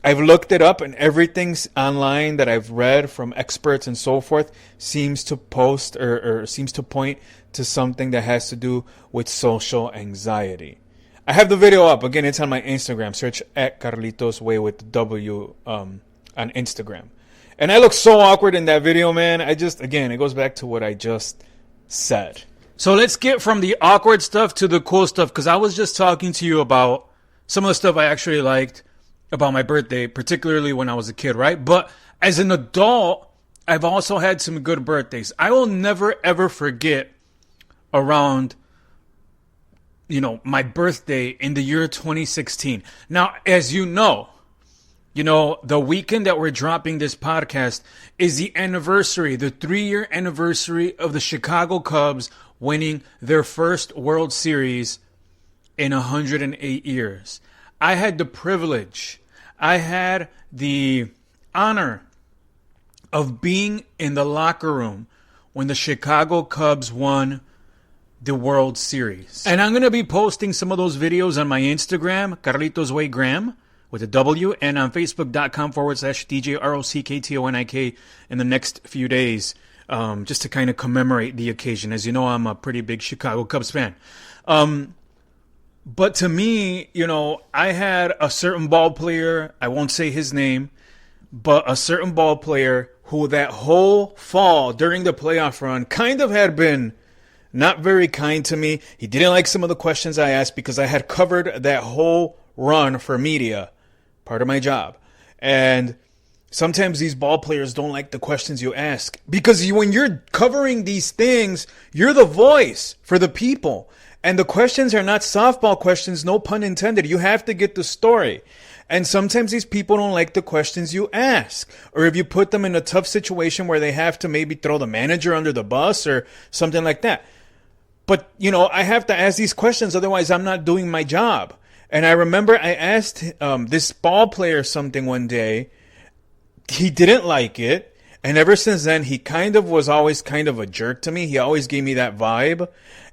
I've looked it up, and everything's online that I've read from experts and so forth seems to post or seems to point to something that has to do with social anxiety. I have the video up. Again, it's on my Instagram. Search at Carlitos Way with the W on Instagram. And I look so awkward in that video, man. Again, it goes back to what I just said. So let's get from the awkward stuff to the cool stuff, because I was just talking to you about some of the stuff I actually liked about my birthday, particularly when I was a kid, right? But as an adult, I've also had some good birthdays. I will never, ever forget around, my birthday in the year 2016. Now, as you know, the weekend that we're dropping this podcast is the 3-year anniversary of the Chicago Cubs winning their first World Series in 108 years. I had the privilege, I had the honor of being in the locker room when the Chicago Cubs won the World Series. And I'm going to be posting some of those videos on my Instagram, Carlitos Way Graham, with a W, and on Facebook.com/DJROCKTONIK in the next few days, just to kind of commemorate the occasion. As you know, I'm a pretty big Chicago Cubs fan. But to me, I had a certain ball player, I won't say his name, but a certain ball player who that whole fall during the playoff run kind of had been not very kind to me. He didn't like some of the questions I asked because I had covered that whole run for media, part of my job. And sometimes these ball players don't like the questions you ask because when you're covering these things, you're the voice for the people. And the questions are not softball questions, no pun intended. You have to get the story. And sometimes these people don't like the questions you ask. Or if you put them in a tough situation where they have to maybe throw the manager under the bus or something like that. But, I have to ask these questions, otherwise I'm not doing my job. And I remember I asked this ball player something one day, he didn't like it. And ever since then, he kind of was always kind of a jerk to me. He always gave me that vibe.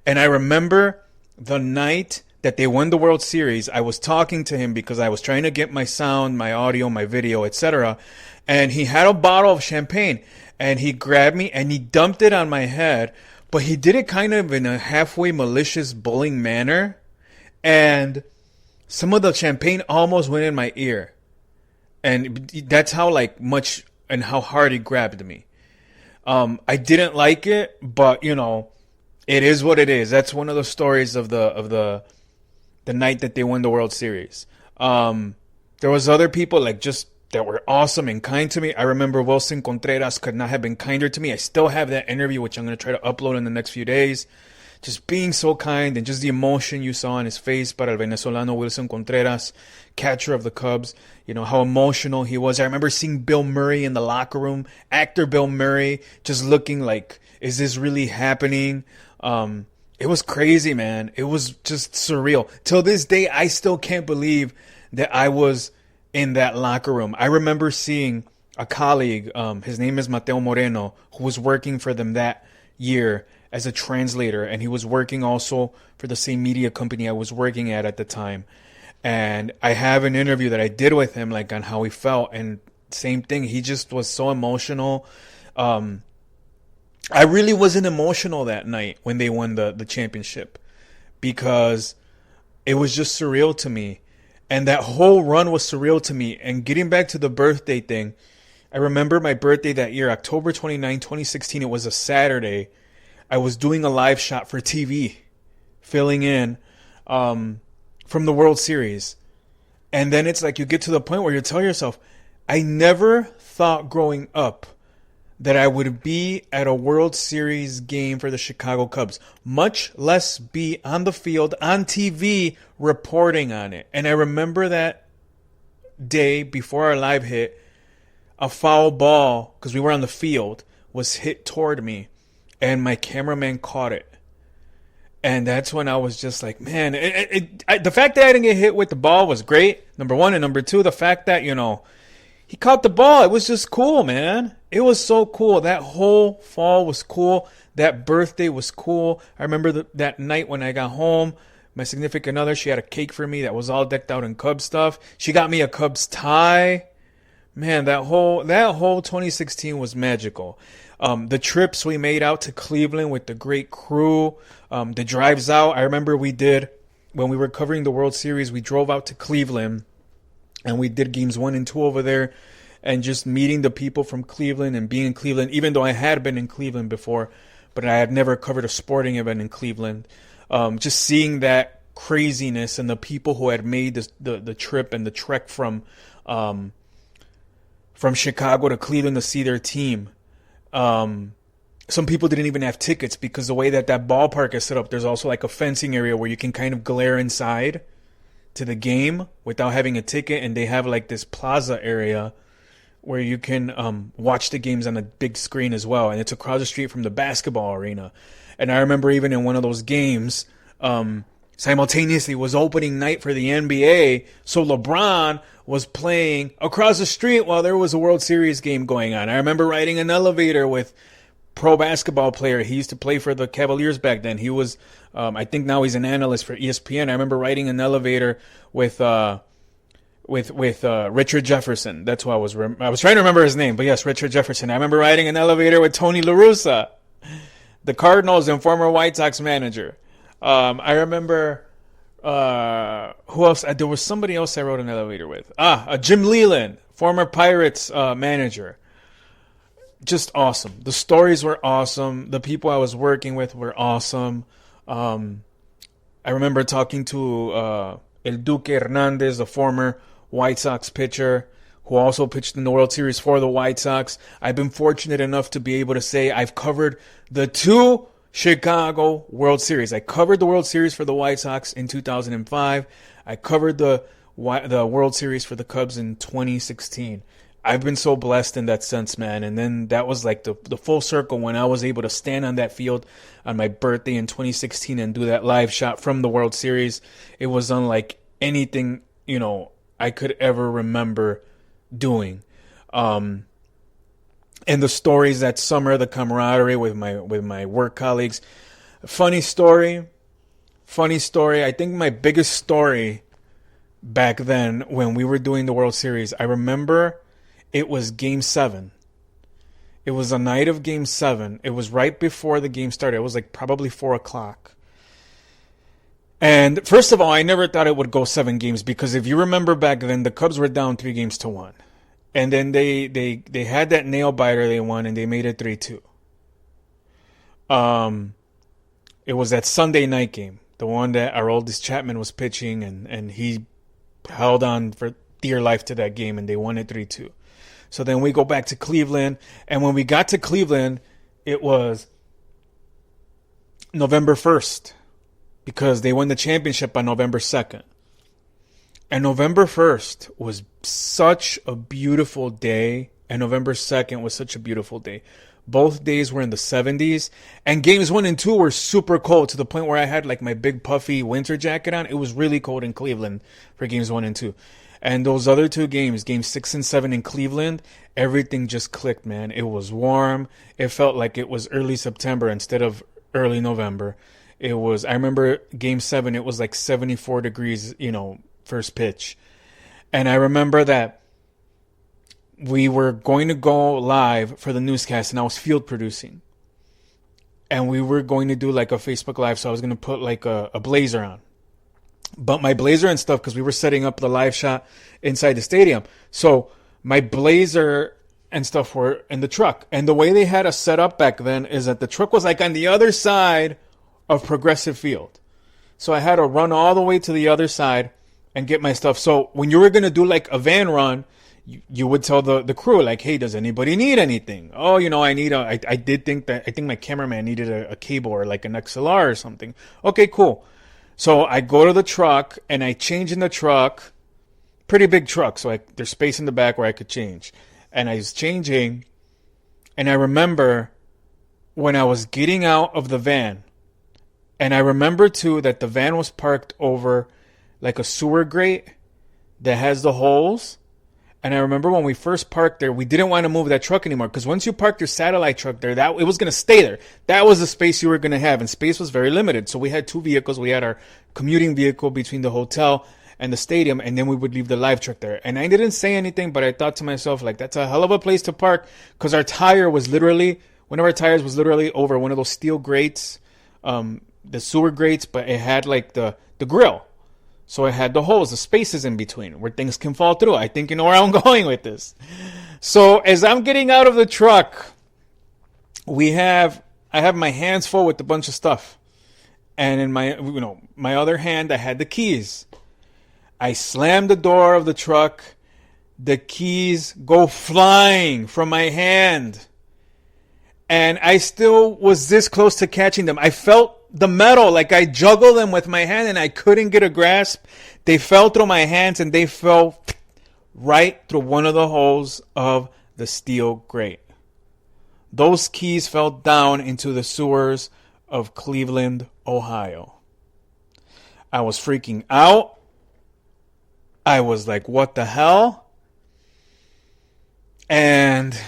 And I remember the night that they won the World Series, I was talking to him because I was trying to get my sound, my audio, my video, etc. And he had a bottle of champagne. And he grabbed me and he dumped it on my head. But he did it kind of in a halfway malicious bullying manner. And some of the champagne almost went in my ear. And that's how much and how hard he grabbed me. I didn't like it, but it is what it is. That's one of the stories of the night that they won the World Series. There was other people that were awesome and kind to me. I remember Wilson Contreras could not have been kinder to me. I still have that interview, which I'm going to try to upload in the next few days. Just being so kind and just the emotion you saw on his face para el venezolano Wilson Contreras, catcher of the Cubs. How emotional he was. I remember seeing Bill Murray in the locker room, actor Bill Murray, just looking like, is this really happening? It was crazy, man. It was just surreal. Till this day, I still can't believe that I was in that locker room. I remember seeing a colleague, his name is Mateo Moreno, who was working for them that year as a translator, and he was working also for the same media company I was working at the time. And I have an interview that I did with him, on how he felt, and same thing. He just was so emotional. I really wasn't emotional that night when they won the championship because it was just surreal to me. And that whole run was surreal to me. And getting back to the birthday thing, I remember my birthday that year, October 29, 2016. It was a Saturday. I was doing a live shot for TV, filling in from the World Series. And then it's you get to the point where you tell yourself, I never thought growing up that I would be at a World Series game for the Chicago Cubs, much less be on the field, on TV, reporting on it. And I remember that day before our live hit, a foul ball, because we were on the field, was hit toward me, and my cameraman caught it. And that's when I was just like, man, the fact that I didn't get hit with the ball was great, number one. And number two, the fact that, he caught the ball. It was just cool, man. It was so cool. That whole fall was cool. That birthday was cool. I remember that night when I got home, my significant other, she had a cake for me that was all decked out in Cubs stuff. She got me a Cubs tie. Man, that whole 2016 was magical. The trips we made out to Cleveland with the great crew, the drives out. I remember we did, when we were covering the World Series, we drove out to Cleveland and we did games 1 and 2 over there, and just meeting the people from Cleveland and being in Cleveland, even though I had been in Cleveland before, but I had never covered a sporting event in Cleveland. Just seeing that craziness and the people who had made the trip and the trek from Chicago to Cleveland to see their team. Some people didn't even have tickets because the way that ballpark is set up, there's also a fencing area where you can kind of glare inside to the game without having a ticket, and they have this plaza area where you can watch the games on a big screen as well, and it's across the street from the basketball arena. And I remember even in one of those games, simultaneously was opening night for the NBA, so LeBron was playing across the street while there was a World Series game going on. I remember riding an elevator with pro basketball player. He used to play for the Cavaliers back then. He was, I think now he's an analyst for ESPN. I remember riding an elevator with Richard Jefferson. That's who I was trying to remember his name, but yes, Richard Jefferson. I remember riding an elevator with Tony La Russa, the Cardinals and former White Sox manager. I remember who else? There was somebody else I rode an elevator with. Jim Leland, former Pirates manager. Just awesome. The stories were awesome. The people I was working with were awesome. I remember talking to El Duque Hernandez, the former White Sox pitcher, who also pitched in the World Series for the White Sox. I've been fortunate enough to be able to say I've covered the 2 Chicago World Series. I covered the World Series for the White Sox in 2005. I covered the World Series for the Cubs in 2016. I've been so blessed in that sense, man. And then that was the full circle when I was able to stand on that field on my birthday in 2016 and do that live shot from the World Series. It was unlike anything, I could ever remember doing. And the stories that summer, the camaraderie with my work colleagues. Funny story. I think my biggest story back then when we were doing the World Series, I remember it was Game 7. It was a night of Game 7. It was right before the game started. It was like probably 4 o'clock. And first of all, I never thought it would go 7 games because if you remember back then, the Cubs were down 3-1. And then they had that nail biter they won and they made it 3-2. It was that Sunday night game, the one that our oldest Chapman was pitching and he held on for dear life to that game and they won it 3-2. So then we go back to Cleveland, and when we got to Cleveland, it was November 1st because they won the championship on November 2nd. And November 1st was such a beautiful day, and November 2nd was such a beautiful day. Both days were in the 70s, and games 1 and 2 were super cold to the point where I had like my big puffy winter jacket on. It was really cold in Cleveland for games 1 and 2. And those other 2 games, games 6 and 7 in Cleveland, everything just clicked, man. It was warm. It felt like it was early September instead of early November. I remember game 7, it was like 74 degrees, first pitch. And I remember that we were going to go live for the newscast and I was field producing. And we were going to do like a Facebook Live, so I was going to put like a blazer on. But my blazer and stuff, because we were setting up the live shot inside the stadium. So my blazer and stuff were in the truck. And the way they had us set up back then is that the truck was like on the other side of Progressive Field. So I had to run all the way to the other side and get my stuff. So when you were going to do like a van run, you would tell the crew like, hey, does anybody need anything? Oh, I think my cameraman needed a cable or like an XLR or something. Okay, cool. So I go to the truck and I change in the truck, pretty big truck. So there's space in the back where I could change. And I was changing. And I remember when I was getting out of the van, and I remember too that the van was parked over like a sewer grate that has the holes. And I remember when we first parked there, we didn't want to move that truck anymore because once you parked your satellite truck there, that it was going to stay there. That was the space you were going to have, and space was very limited. So we had 2 vehicles. We had our commuting vehicle between the hotel and the stadium, and then we would leave the live truck there. And I didn't say anything, but I thought to myself, like, that's a hell of a place to park because one of our tires was literally over one of those steel grates, the sewer grates, but it had like the grill. So it had the holes, the spaces in between where things can fall through. I think you know where I'm going with this. So as I'm getting out of the truck, I have my hands full with a bunch of stuff. And in my other hand, I had the keys. I slammed the door of the truck. The keys go flying from my hand. And I still was this close to catching them. I felt the metal, like I juggled them with my hand and I couldn't get a grasp. They fell through my hands and they fell right through one of the holes of the steel grate. Those keys fell down into the sewers of Cleveland, Ohio. I was freaking out. I was like, what the hell? And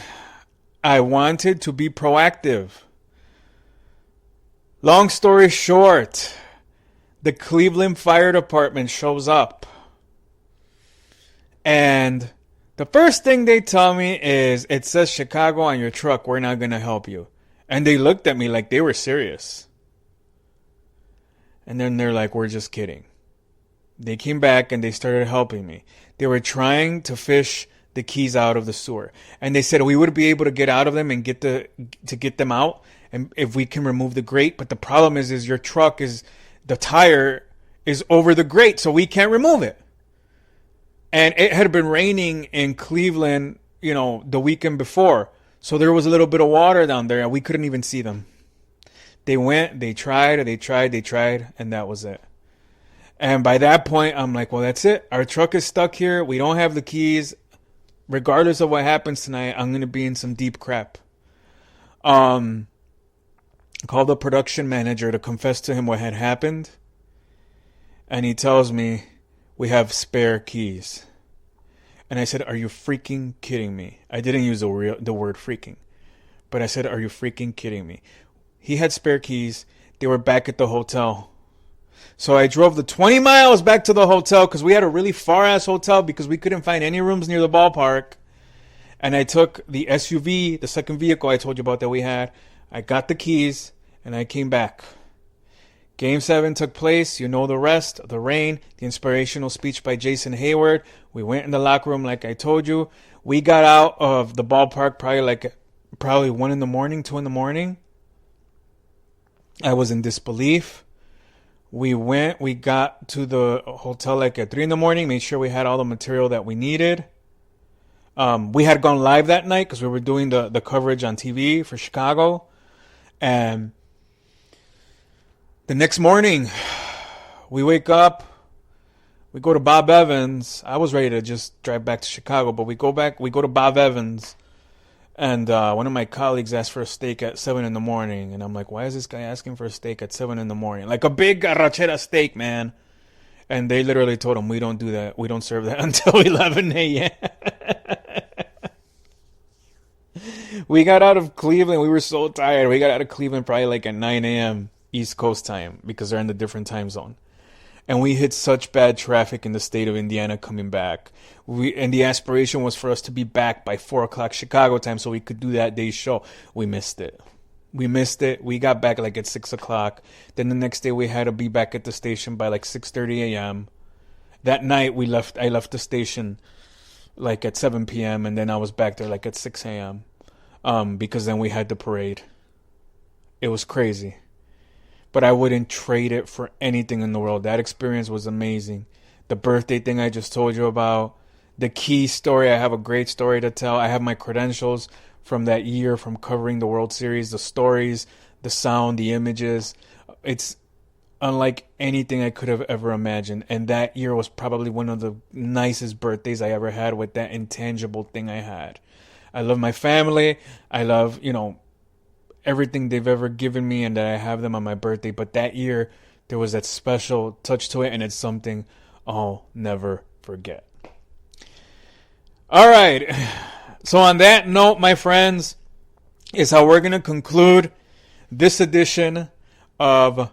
I wanted to be proactive. Long story short, the Cleveland Fire Department shows up. And the first thing they tell me is, it says Chicago on your truck, we're not going to help you. And they looked at me like they were serious. And then they're like, we're just kidding. They came back and they started helping me. They were trying to fish the keys out of the sewer. And they said we would be able to get out of them and get them out. And if we can remove the grate, but the problem is your truck the tire is over the grate, so we can't remove it. And it had been raining in Cleveland, the weekend before. So there was a little bit of water down there and we couldn't even see them. They went, they tried, and that was it. And by that point, I'm like, well, that's it. Our truck is stuck here. We don't have the keys. Regardless of what happens tonight, I'm going to be in some deep crap. Called the production manager to confess to him what had happened. And he tells me, we have spare keys. And I said, "Are you freaking kidding me?" I didn't use the word freaking, but I said, "Are you freaking kidding me?" He had spare keys. They were back at the hotel. So I drove the 20 miles back to the hotel because we had a really far-ass hotel because we couldn't find any rooms near the ballpark. And I took the SUV, the second vehicle I told you about that we had. I got the keys, and I came back. Game 7 took place. You know the rest. The rain, the inspirational speech by Jason Hayward. We went in the locker room like I told you. We got out of the ballpark probably 1 in the morning, 2 in the morning. I was in disbelief. We got to the hotel like at 3 in the morning, made sure we had all the material that we needed. We had gone live that night because we were doing the coverage on TV for Chicago. And the next morning, we wake up, we go to Bob Evans. I was ready to just drive back to Chicago, but we go to Bob Evans. And one of my colleagues asked for a steak at 7 in the morning. And I'm like, why is this guy asking for a steak at 7 in the morning? Like a big arrachera steak, man. And they literally told him, we don't do that. We don't serve that until 11 a.m. We got out of Cleveland. We were so tired. We got out of Cleveland probably like at 9 a.m. East Coast time because they're in the different time zone. And we hit such bad traffic in the state of Indiana coming back. And the aspiration was for us to be back by 4 o'clock Chicago time so we could do that day's show. We missed it. We got back like at 6 o'clock. Then the next day we had to be back at the station by like 6:30 a.m. That night I left the station like at 7 p.m. and then I was back there like at 6 a.m. Because then we had the parade. It was crazy. But I wouldn't trade it for anything in the world. That experience was amazing. The birthday thing I just told you about. The key story, I have a great story to tell. I have my credentials from that year from covering the World Series. The stories, the sound, the images. It's unlike anything I could have ever imagined. And that year was probably one of the nicest birthdays I ever had with that intangible thing I had. I love my family. I love, everything they've ever given me and that I have them on my birthday. But that year, there was that special touch to it, and it's something I'll never forget. All right. So on that note, my friends, is how we're going to conclude this edition of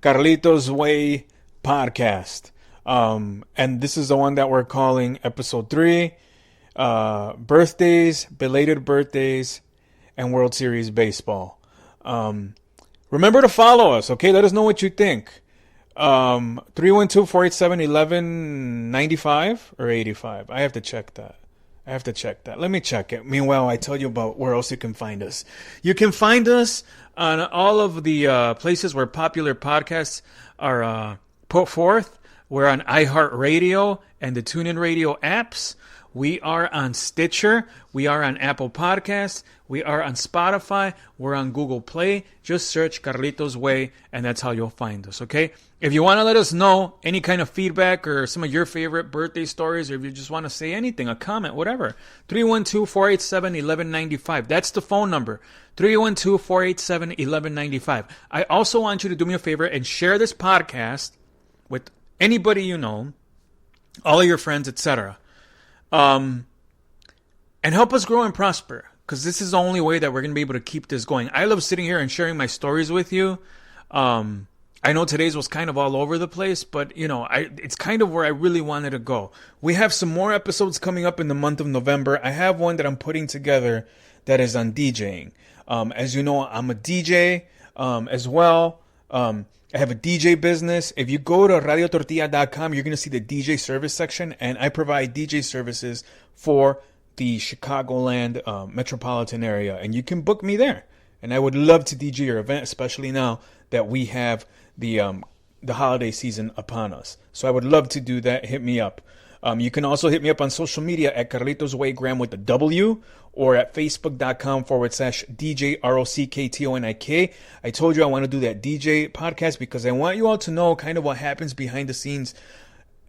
Carlitos Way podcast. And this is the one that we're calling episode 3, birthdays, belated birthdays, and World Series baseball. Remember to follow us, okay? Let us know what you think. 312-487-1195 or 85. I have to check that. Let me check it. Meanwhile, I tell you about where else you can find us. You can find us on all of the places where popular podcasts are put forth. We're on iHeartRadio and the TuneIn Radio apps. We are on Stitcher. We are on Apple Podcasts. We are on Spotify. We're on Google Play. Just search Carlitos Way, and that's how you'll find us, okay? If you want to let us know any kind of feedback or some of your favorite birthday stories, or if you just want to say anything, a comment, whatever, 312-487-1195. That's the phone number, 312-487-1195. I also want you to do me a favor and share this podcast with anybody you know, all of your friends, etc., and help us grow and prosper, because this is the only way that we're going to be able to keep this going. I love sitting here and sharing my stories with you. I know today's was kind of all over the place, but it's kind of where I really wanted to go. We have some more episodes coming up in the month of November. I have one that I'm putting together that is on DJing. As you know, I'm a DJ as well. I have a DJ business. If you go to radiotortilla.com, you're going to see the DJ service section, and I provide DJ services for the Chicagoland metropolitan area, and you can book me there. And I would love to DJ your event, especially now that we have the holiday season upon us. So I would love to do that. Hit me up. You can also hit me up on social media at Carlitos Way Graham with a W, or at facebook.com/DJ ROCKTONIK. I told you I want to do that DJ podcast because I want you all to know kind of what happens behind the scenes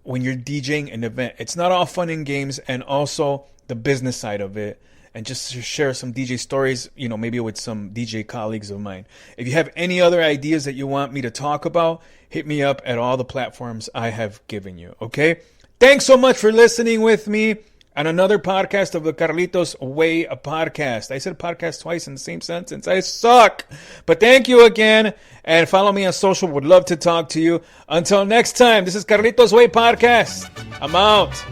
when you're DJing an event. It's not all fun and games, and also the business side of it. And just to share some DJ stories, maybe with some DJ colleagues of mine. If you have any other ideas that you want me to talk about, hit me up at all the platforms I have given you, okay? Thanks so much for listening with me. on another podcast of the Carlitos Way podcast. I said podcast twice in the same sentence. I suck. But thank you again. And follow me on social. Would love to talk to you. Until next time, this is Carlitos Way podcast. I'm out.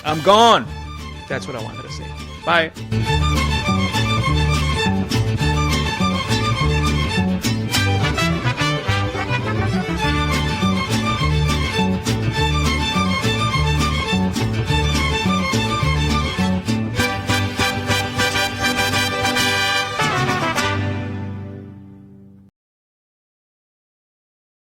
I'm gone. That's what I wanted to say. Bye.